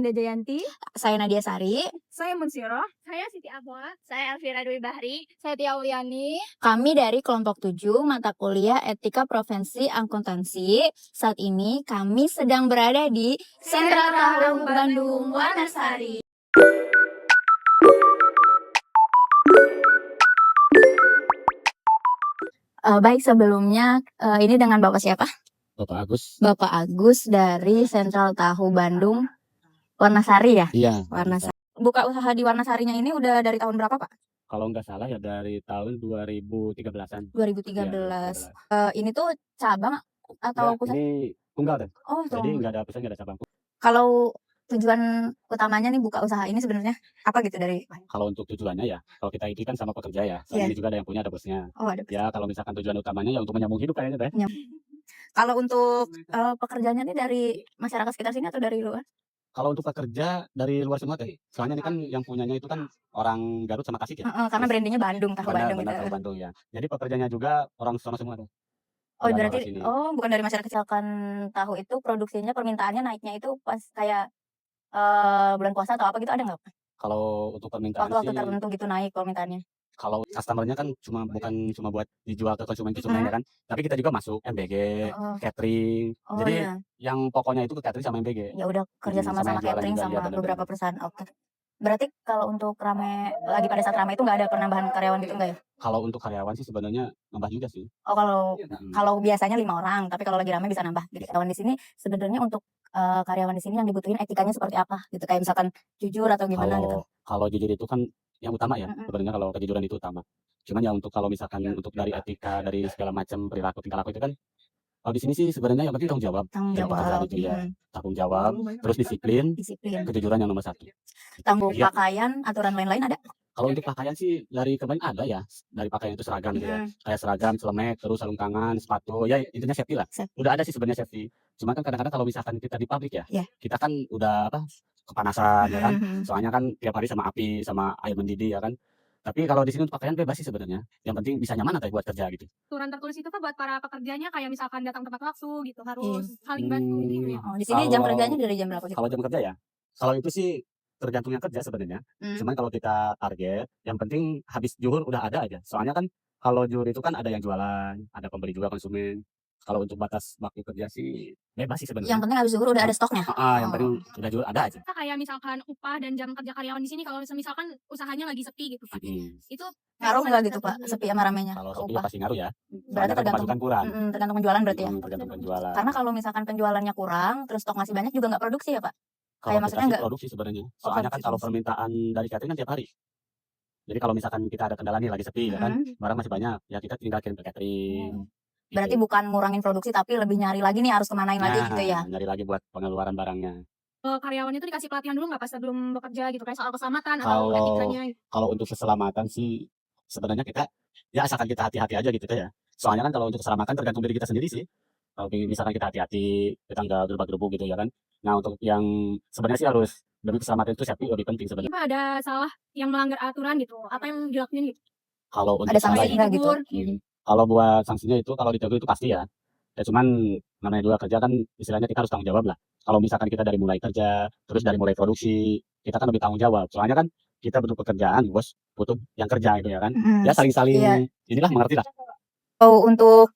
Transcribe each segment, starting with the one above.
Dinda Jayanti. Saya Nadia Sari. Saya Munsyiro. Saya Siti Abwa. Saya Elvira Dwi Bahri. Saya Tia Uliani. Kami dari kelompok 7 mata kuliah Etika Profesi Akuntansi. Saat ini kami sedang berada di Sentra Tahu Bandung Wanasari. Baik, sebelumnya ini dengan Bapak siapa? Bapak Agus. Bapak Agus dari Sentral Tahu Bandung Wanasari ya? Iya. Wanasari. Buka usaha di Wanasarinya ini udah dari tahun berapa, Pak? Kalau nggak salah ya dari tahun 2013-an. 2013. Ini tuh cabang atau Ya, pusat? ini tunggal kan? Oh, Jadi tunggal. nggak ada pusat, nggak ada cabang. Kalau tujuan utamanya nih buka usaha ini sebenarnya apa gitu dari? Kalau untuk tujuannya ya, kalau kita itu kan sama pekerja ya. Soalnya Iya. ini juga ada yang punya, ada bosnya. Oh, ada. Ya kalau misalkan tujuan utamanya ya untuk menyambung hidup kayaknya teh. Kalau untuk pekerjanya nih dari masyarakat sekitar sini atau dari luar? Kalau untuk pekerja dari luar semua teh. Soalnya ini kan yang punyanya itu kan orang Garut sama Tasik ya. Karena brandingnya Bandung, Tahu Bandung Benar, gitu. Tahu Bandung ya. Jadi pekerjanya juga orang sono semua tuh. Oh, Ada berarti orang sini. bukan dari masyarakat. Misalkan tahu itu produksinya, permintaannya naiknya itu pas kayak bulan puasa atau apa gitu, ada nggak? Kalau untuk permintaan Waktu-waktu sih, tertentu gitu naik permintaannya. kalau customernya kan bukan cuma buat dijual ke konsumen ya kan, tapi kita juga masuk MBG, Oh. catering. Oh, Jadi iya. yang pokoknya itu ke catering sama MBG. Ya udah kerja sama sama-sama yang jualan catering juga, iya, sama benar-benar. beberapa perusahaan. Oke. Berarti kalau untuk lagi pada saat rame itu nggak ada penambahan karyawan gitu nggak ya? Kalau untuk karyawan sih sebenarnya nambah juga sih. Oh, kalau Mm. biasanya 5 orang, tapi kalau lagi rame bisa nambah. Jadi karyawan di sini sebenarnya untuk karyawan di sini yang dibutuhin etikanya seperti apa gitu, kayak misalkan jujur atau gimana gitu. Kalau jujur itu kan yang utama ya, Mm-mm. sebenarnya kalau kejujuran itu utama. Cuman ya untuk kalau misalkan untuk dari etika, dari segala macam perilaku tingkah laku itu kan, kalau di sini sih sebenarnya yang penting tanggung jawab. Tanggung Jadi pekerjaan jawab. itu ya, tanggung jawab, terus disiplin, Disiplin. kejujuran yang nomor 1. Tanggung Iya. pakaian, aturan lain-lain ada? Kalau untuk pakaian sih dari kemarin ada ya, dari pakaian itu seragam gitu ya. Kayak seragam, celemek, terus sarung tangan, sepatu, ya intinya safety lah. Safety. Udah ada sih sebenarnya safety. Cuma kan kadang-kadang kalau misalkan kita di pabrik ya, Iya. kita kan udah kepanasan ya kan. Mhm. Soalnya kan tiap hari sama api, sama air mendidih ya kan. Tapi kalau di sini untuk pakaian bebas sih sebenarnya. Yang penting bisa nyaman atau buat kerja gitu. Aturan tertulis itu kan buat para pekerjanya kayak misalkan datang tepat waktu gitu, harus Iya. saling bantu gitu ya. Oh, di sini jam Kalau- kerjanya dari jam berapa sih? Kalau jam kerja ya, kalau itu sih tergantung yang kerja sebenarnya. Cuman kalau kita target, yang penting habis zuhur udah ada aja. Soalnya kan kalau zuhur itu kan ada yang jualan, ada pembeli juga konsumen. Kalau untuk batas waktu kerja sih bebas sih sebenarnya. Yang penting habis zuhur udah ada stoknya. Yang penting udah zuhur ada aja. Kita kayak misalkan upah dan jam kerja karyawan di sini kalau misalkan usahanya lagi sepi gitu Pak. Itu Ngaruh nggak gitu Pak, sepi sama ramenya? Kalau ke sepi upah? pasti ngaruh ya. Berarti Soalnya kan tergantung pemasukan kurang. tergantung penjualan berarti ya. Tergantung penjualan. Karena kalau misalkan penjualannya kurang, terus stok masih banyak juga nggak produksi ya Pak? Kalau kayak kita maksudnya sih nggak- produksi sebenarnya. Soalnya kan produksi kalau langsung. permintaan dari catering kan tiap hari. Jadi kalau misalkan kita ada kendala nih lagi sepi ya kan, barang masih banyak, ya kita tinggal kirim ke catering. Berarti Gitu. bukan ngurangin produksi tapi lebih nyari lagi nih harus kemanain lagi gitu ya. Nyari lagi buat pengeluaran barangnya. karyawannya itu dikasih pelatihan dulu nggak pas sebelum bekerja gitu kayak soal keselamatan atau Kalau- etikanya. Kalau untuk keselamatan sih sebenarnya kita ya asalkan kita hati-hati aja gitu ya. Soalnya kan kalau untuk keselamatan tergantung diri kita sendiri sih. Kalau misalkan kita hati-hati, kita nggak gerubah-gerubuk gitu ya kan. Nah untuk yang sebenarnya sih harus demi keselamatan itu safety lebih penting sebenarnya. Pak ada salah yang melanggar aturan gitu, apa yang dilakuin gitu? Kalau untuk Ada sanksi salah- nggak gitu? Kalau buat sanksinya itu kalau ditegur itu pasti ya. Ya cuman namanya juga kerja kan istilahnya kita harus tanggung jawab lah. Kalau misalkan kita dari mulai kerja, terus dari mulai produksi, kita kan lebih tanggung jawab. Soalnya kan kita butuh pekerjaan, bos butuh yang kerja gitu ya kan. Ya saling-saling Iya. inilah mengerti lah. Oh, untuk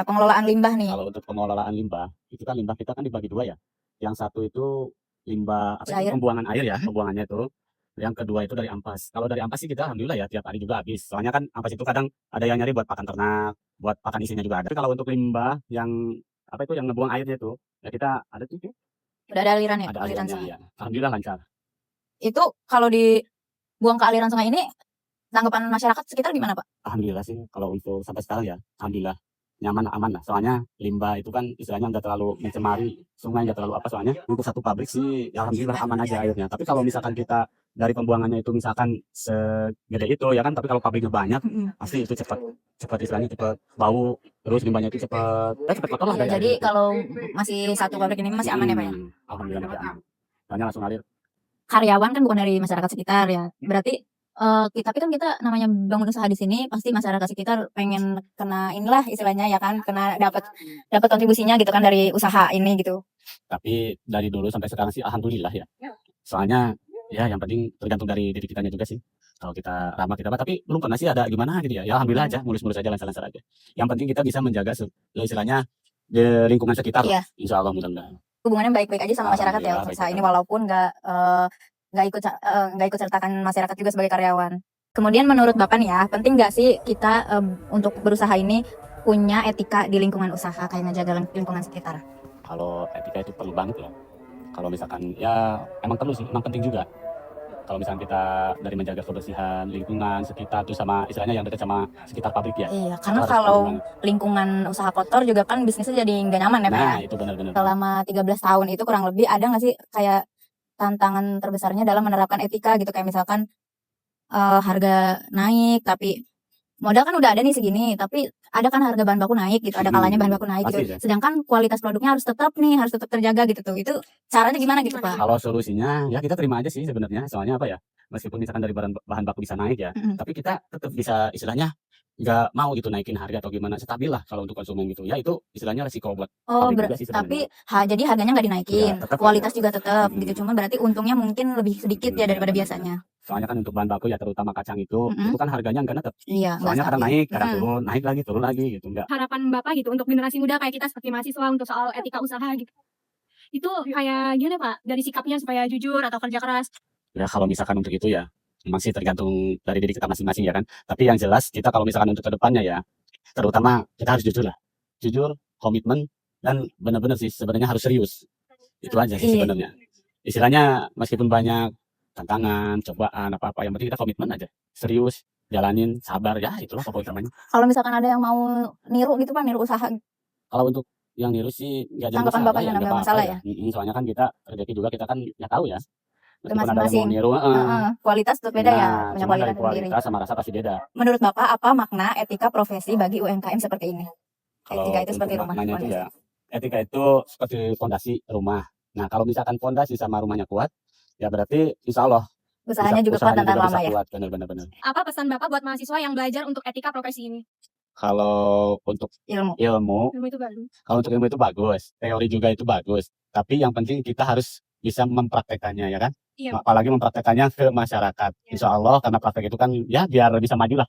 pengelolaan limbah nih. Kalau untuk pengelolaan limbah, itu kan limbah kita kan dibagi 2 ya. Yang satu itu limbah Air. pembuangan air ya, pembuangannya itu. Yang kedua itu dari ampas. Kalau dari ampas sih kita alhamdulillah ya tiap hari juga habis. Soalnya kan ampas itu kadang ada yang nyari buat pakan ternak, buat pakan isinya juga ada. Tapi kalau untuk limbah yang yang ngebuang airnya itu, ya kita ada tuh Udah ada aliran ya? ada Aliran alirannya sungai. ya. Alhamdulillah lancar. Itu kalau dibuang ke aliran sungai ini tanggapan masyarakat sekitar gimana Pak? Alhamdulillah sih kalau untuk sampai sekarang ya, alhamdulillah nyaman aman lah. Soalnya limbah itu kan istilahnya nggak terlalu mencemari sungai, nggak terlalu apa. Soalnya untuk satu pabrik sih ya alhamdulillah aman aja airnya. Tapi kalau misalkan kita dari pembuangannya itu misalkan segede itu ya kan, tapi kalau pabriknya banyak pasti itu cepat istilahnya cepat bau, terus limbahnya itu cepat kotor lah. Ya, kayak jadi gitu. kalau masih satu pabrik ini masih aman ya Pak ya? Alhamdulillah masih aman. Soalnya langsung ngalir. Karyawan kan bukan dari masyarakat sekitar ya. Berarti Tapi kan kita namanya bangun usaha di sini pasti masyarakat sekitar pengen kena inilah istilahnya ya kan, kena dapat kontribusinya gitu kan dari usaha ini gitu. Tapi dari dulu sampai sekarang sih alhamdulillah ya. Soalnya ya yang penting tergantung dari diri kitanya juga sih. Kalau kita ramah kita apa, tapi belum pernah sih ada gimana gitu ya. Ya alhamdulillah aja, mulus-mulus aja, lancar-lancar aja. Yang penting kita bisa menjaga istilahnya di lingkungan sekitar. Iya. Insya Allah mudah-mudahan. Hubungannya baik-baik aja sama masyarakat ya Alhamdulillah, usaha baik-baik ini aja. walaupun nggak ikut sertakan masyarakat juga sebagai karyawan. Kemudian menurut Bapak nih ya, penting nggak sih kita untuk berusaha ini punya etika di lingkungan usaha kayak ngejaga lingkungan sekitar? Kalau etika itu perlu banget ya. Kalau misalkan ya emang perlu sih, emang penting juga. Kalau misalkan kita dari menjaga kebersihan lingkungan sekitar tuh sama istilahnya yang dekat sama sekitar pabrik ya. Iya, Itu karena harus kalau penting banget. lingkungan usaha kotor juga kan bisnisnya jadi nggak nyaman ya Pak ya. Nah, itu benar-benar. Selama 13 tahun itu kurang lebih ada nggak sih kayak tantangan terbesarnya dalam menerapkan etika gitu kayak misalkan harga naik tapi modal kan udah ada nih segini tapi ada kan harga bahan baku naik gitu, ada kalanya bahan baku naik Pasti gitu. ya. Sedangkan kualitas produknya harus tetap terjaga gitu tuh. Itu caranya gimana gitu Pak? Kalau solusinya ya kita terima aja sih sebenarnya. Soalnya apa ya? Meskipun misalkan dari bahan baku bisa naik ya, tapi kita tetap bisa istilahnya nggak mau gitu naikin harga atau gimana, stabil lah kalau untuk konsumen gitu. Ya itu istilahnya resiko buat Oh, pabrik juga sih tapi sebenarnya. jadi harganya nggak dinaikin, Ya, tetap kualitas ya. juga tetap gitu. Cuman berarti untungnya mungkin lebih sedikit ya daripada biasanya. Soalnya kan untuk bahan baku ya terutama kacang itu kan harganya nggak tetap. Iya, nggak Soalnya kadang stabil. naik, kadang turun lagi gitu. Enggak. Harapan Bapak gitu untuk generasi muda kayak kita seperti mahasiswa untuk soal etika usaha gitu. Itu kayak gimana Pak? Dari sikapnya supaya jujur atau kerja keras. Ya kalau misalkan untuk itu ya masih tergantung dari diri kita masing-masing ya kan. Tapi yang jelas kita kalau misalkan untuk kedepannya ya, terutama kita harus jujur lah. Jujur, komitmen, dan benar-benar sih sebenarnya harus serius. Itu aja sih Iya. sebenarnya. Istilahnya meskipun banyak tantangan, cobaan, apa-apa, yang penting kita komitmen aja. Serius, jalanin, sabar, ya itulah pokok utamanya. Kalau misalkan ada yang mau niru gitu Pak, niru usaha. Kalau untuk yang niru sih nggak jadi Tanggapan masalah Bapak ya, nggak nggak masalah apa-apa ya? Soalnya kan kita rezeki juga kita kan ya tahu ya. Meskipun ada yang mau Masing-masing. niru, Kualitas tetap beda ya, nah, punya cuma dari kualitas sendiri. kualitas sama rasa pasti beda. Menurut Bapak apa makna etika profesi bagi UMKM seperti ini? Kalau Etika itu untuk seperti rumah. maknanya itu ya, etika itu seperti fondasi rumah. Nah, kalau misalkan fondasi sama rumahnya kuat, ya berarti insya Allah Usahanya juga kuat dan tahan lama ya. kuat, benar-benar. Apa pesan Bapak buat mahasiswa yang belajar untuk etika profesi ini? Kalau untuk Ilmu. ilmu Ilmu itu baru. kalau untuk ilmu itu bagus, teori juga itu bagus. Tapi yang penting kita harus bisa mempraktekannya ya kan. Iya. Apalagi mempraktekannya ke masyarakat. Insya Allah karena praktek itu kan ya biar bisa maju lah.